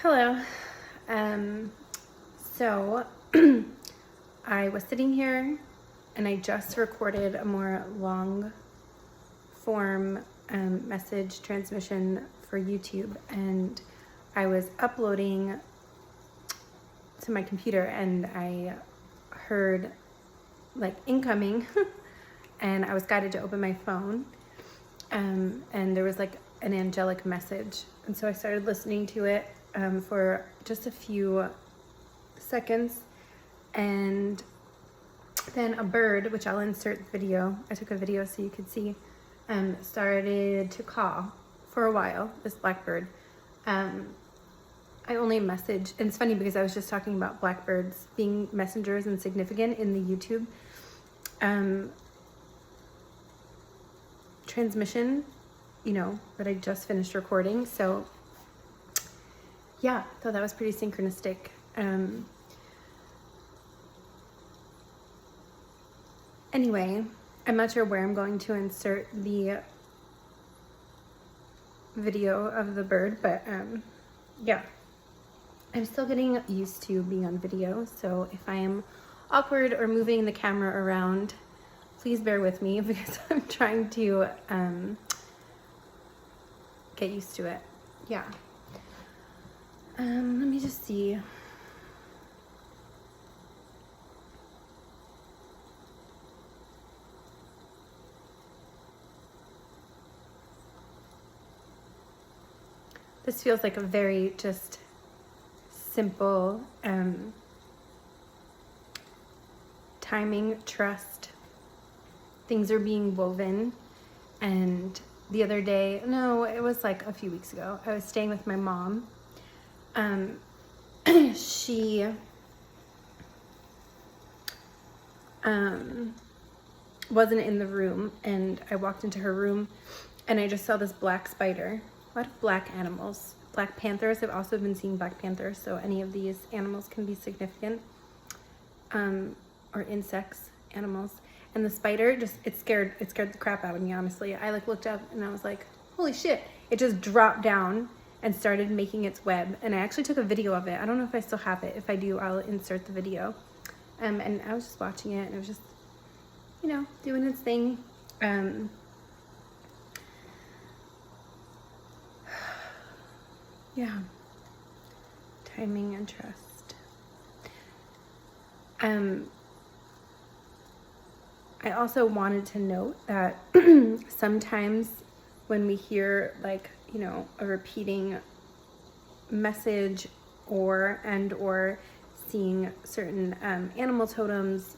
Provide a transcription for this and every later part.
Hello. So I was sitting here and I just recorded a more long form message transmission for YouTube, and I was uploading to my computer and I heard like incoming and I was guided to open my phone, and there was like an angelic message, and so I started listening to it for just a few seconds, and then a bird, which I'll insert the video, I took a video so you could see, started to caw for a while, this blackbird. I only messaged, and it's funny because I was just talking about blackbirds being messengers and significant in the YouTube transmission, you know, that I just finished recording. So yeah, thought that was pretty synchronistic. Anyway, I'm not sure where I'm going to insert the video of the bird, but yeah, I'm still getting used to being on video. So if I am awkward or moving the camera around, please bear with me because I'm trying to get used to it. Yeah. Let me just see. This feels like a very just simple timing, trust. Things are being woven. And the other day, no, it was like a few weeks ago, I was staying with my mom. She wasn't in the room, and I walked into her room and I just saw this black spider. A lot of black animals. Black panthers. I've also been seeing black panthers, so any of these animals can be significant. Or insects, animals. And the spider just, it scared the crap out of me, honestly. I like looked up and I was like, holy shit. It just dropped down and started making its web. And I actually took a video of it. I don't know if I still have it. If I do, I'll insert the video. And I was just watching it, and it was just, you know, doing its thing. Yeah. Timing and trust. I also wanted to note that sometimes when we hear, like, you know, a repeating message or seeing certain animal totems,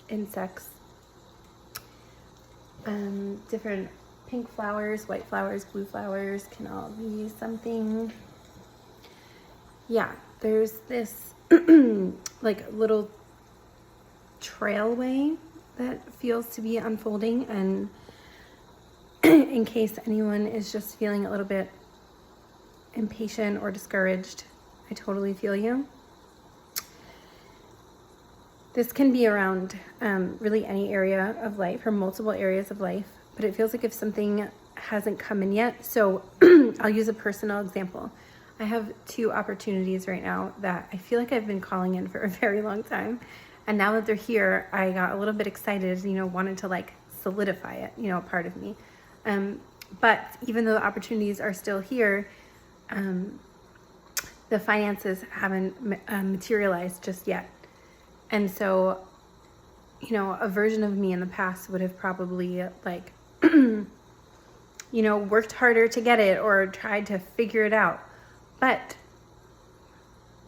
insects, different pink flowers, white flowers, blue flowers can all be something. Yeah, there's this like little trailway that feels to be unfolding, and in case anyone is just feeling a little bit impatient or discouraged, I totally feel you. This can be around really any area of life or multiple areas of life, but it feels like if something hasn't come in yet. So I'll use a personal example. I have two opportunities right now that I feel like I've been calling in for a very long time. And now that they're here, I got a little bit excited, you know, wanted to like solidify it, you know, a part of me. But even though the opportunities are still here, the finances haven't materialized just yet. And so, you know, a version of me in the past would have probably like, you know, worked harder to get it or tried to figure it out. But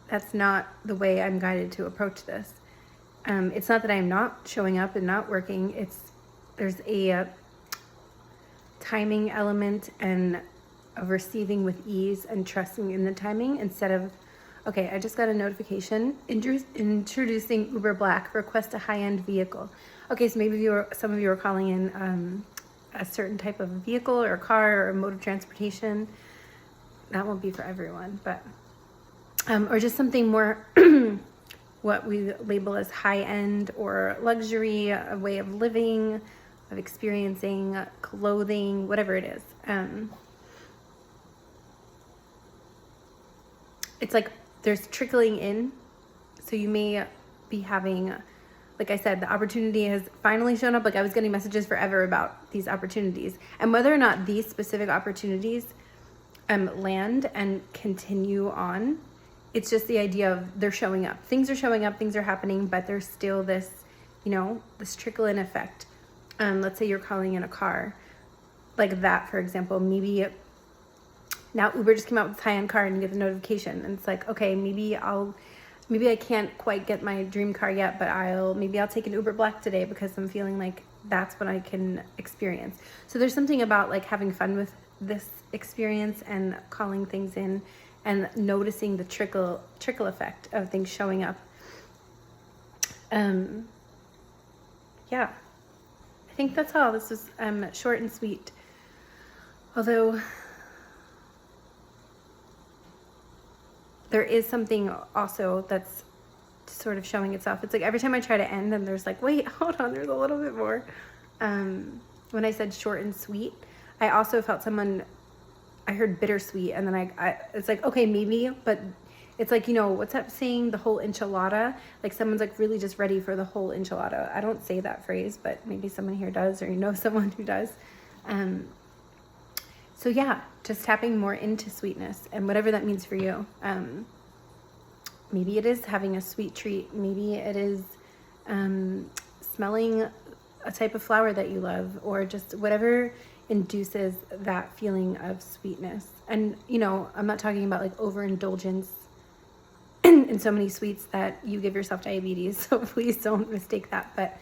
that's not the way I'm guided to approach this. It's not that I'm not showing up and not working. There's a timing element and of receiving with ease and trusting in the timing instead of, okay, I just got a notification introducing Uber Black, request a high-end vehicle. Okay, so maybe some of you are calling in a certain type of vehicle or car or mode of transportation. That won't be for everyone, but or just something more what we label as high-end or luxury, a way of living, of experiencing, clothing, whatever it is. it's like there's trickling in. So you may be having, like I said, the opportunity has finally shown up. Like I was getting messages forever about these opportunities, and whether or not these specific opportunities land and continue on, it's just the idea of they're showing up. Things are showing up, things are happening, but there's still this, you know, this trickle-in effect. Let's say you're calling in a car, like that, for example. Maybe now Uber just came out with high-end car and you get the notification, and it's like, okay, maybe I can't quite get my dream car yet, but maybe I'll take an Uber Black today because I'm feeling like that's what I can experience. So there's something about like having fun with this experience and calling things in and noticing the trickle effect of things showing up. Yeah, I think that's all. This is short and sweet, although there is something also that's sort of showing itself. It's like every time I try to end, and there's like, wait, hold on, there's a little bit more. When I said short and sweet, I also felt I heard bittersweet, and then it's like, okay, maybe, but it's like, you know, what's that saying, the whole enchilada? Like someone's like really just ready for the whole enchilada. I don't say that phrase, but maybe someone here does, or you know someone who does. So yeah, just tapping more into sweetness and whatever that means for you. Maybe it is having a sweet treat. Maybe it is smelling a type of flower that you love, or just whatever induces that feeling of sweetness. And, you know, I'm not talking about like overindulgence in so many sweets that you give yourself diabetes. So please don't mistake that. But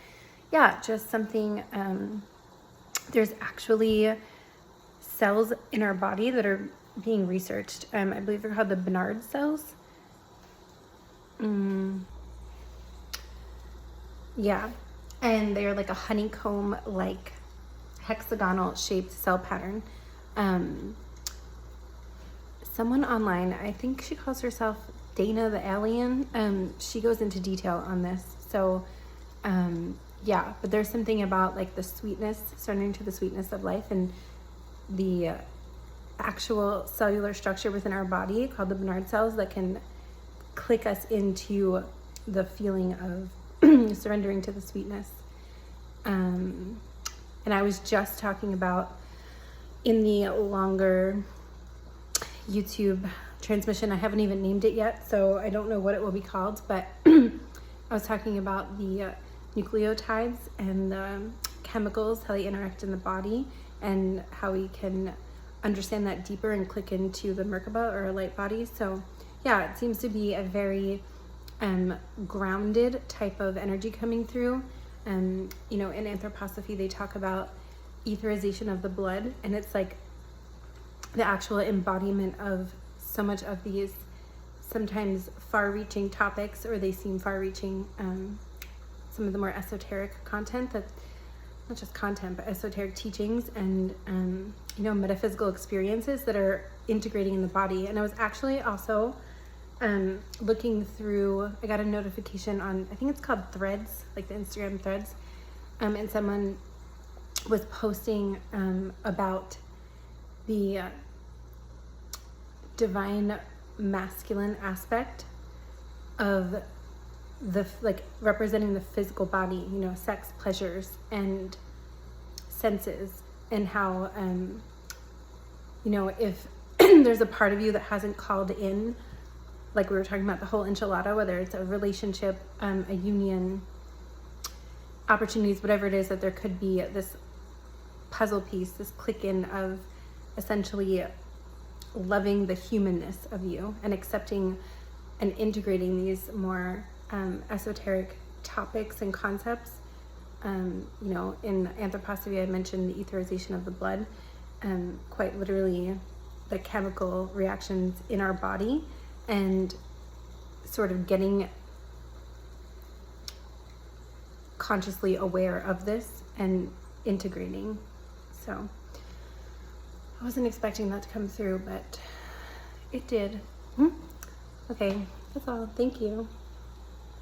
yeah, just something, there's actually cells in our body that are being researched. I believe they're called the Bernard cells. Yeah, and they're like a honeycomb, like hexagonal shaped cell pattern. Someone online, I think she calls herself Dana the Alien. She goes into detail on this. So yeah, but there's something about like the sweetness, surrendering to the sweetness of life, and the actual cellular structure within our body called the Bernard cells that can click us into the feeling of surrendering to the sweetness. And I was just talking about in the longer YouTube transmission, I haven't even named it yet, so I don't know what it will be called, but I was talking about the nucleotides and the chemicals, how they interact in the body, and how we can understand that deeper and click into the Merkaba, or a light body. So yeah, it seems to be a very grounded type of energy coming through. You know, in anthroposophy, they talk about etherization of the blood, and it's like the actual embodiment of so much of these sometimes far-reaching topics, or they seem far-reaching, some of the more esoteric content, that not just content, but esoteric teachings and, you know, metaphysical experiences that are integrating in the body. And I was actually also looking through, I got a notification on, I think it's called Threads, like the Instagram Threads, and someone was posting about the divine masculine aspect of the, like, representing the physical body, you know, sex, pleasures, and senses, and how, you know, if there's a part of you that hasn't called in, like we were talking about the whole enchilada, whether it's a relationship, a union, opportunities, whatever it is, that there could be this puzzle piece, this click-in of essentially loving the humanness of you and accepting and integrating these more esoteric topics and concepts. You know, in anthroposophy, I mentioned the etherization of the blood, quite literally the chemical reactions in our body, and sort of getting consciously aware of this and integrating. So I wasn't expecting that to come through, but it did. Okay, that's all. Thank you.